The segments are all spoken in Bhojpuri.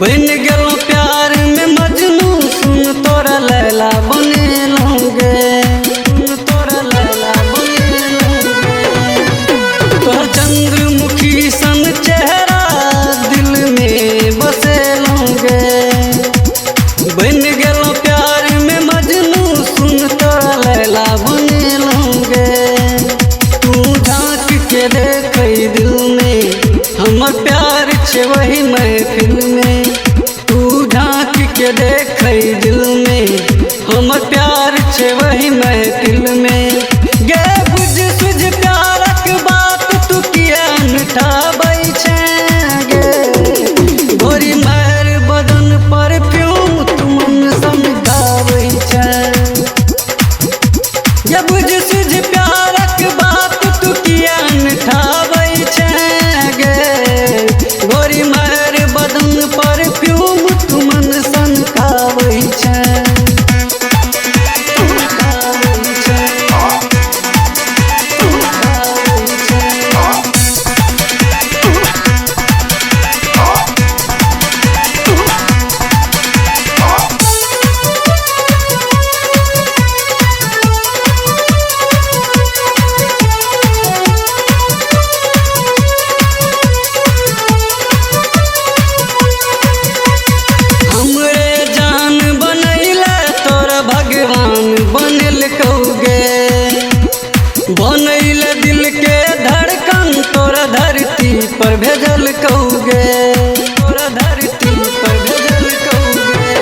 बन गेलो प्यार में मजनू सुन तोरा लैला बनेलोगे तोरा लैला बनेलोगे तोहर चंद्रमुखी सन चेहरा दिल में बसेलोगे बन गेलो प्यार में मजनू सुन तोरा लैला बनेलोगे तू झाँक के देख दिल में हमर प्यार छे वही महफिल में तू झाँक के देख दिल में हमर प्यार छे वही महफिल में गे बुझ सुझ प्यारक बात तू किया मिठाबै छे गे गोरी महर बदन पर प्यूम तू मन समझाबै छे गे बुझ सुझ प्यारक बात तू किया मिठाबै छे गोरी महर बदन पर प्यूम तू मन सनकाबै छे बनैल दिल के धड़कन तोरा धरती पर भेजल कौगे तोरा धरती पर भेजल कौगे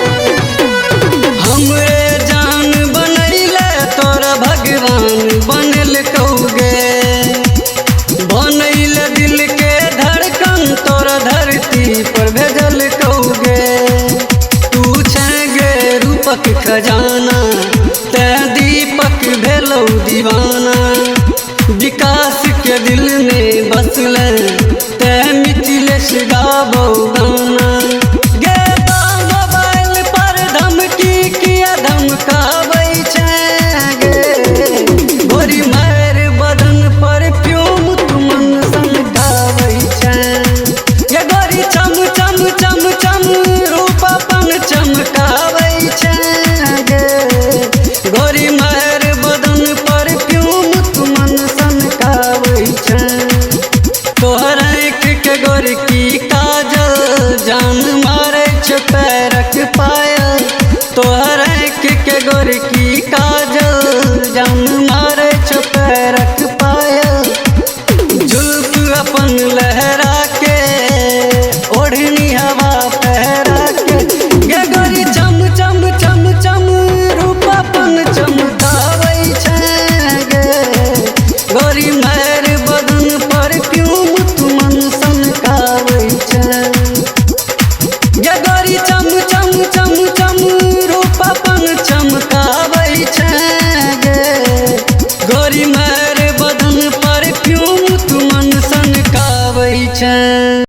हमरे जान बनैल तोरा भगवान बनल कौगे बनैल दिल के धड़कन तोरा धरती पर भेजल कौगे तू छे गे रूपक खजाना ते दीपक भेलौ दीवाना विकास के दिल में बसल ते मिथिलेश गाबौ गाना गे मोबाइल पर धमकी किया धमकाबै छे गे गोरी महर बदन पर प्यूम तू मन समझाबै छे गे गोरी चम चम चम चम रूप अपन चमकाबै छे गे गोरी महर बदन पर प्यूम तू मन सनकाबै छे तोहर आँख के गोरकी काजल जान मारै छे पैरक पायल तोहर आँख के गोरकी काजल जान मारै छे पैरक पायल जुल्फ अपन लहरा के ओढ़नी हवा पहरा के गे गोरी चम चम चम चम रूप अपन चमकाबै छे गे गोरी महर बदन पर प्यूम तू मन सनकाबै छे गे गोरी चम चम चम चम रूप अपन चमकाबै छे गे गोरी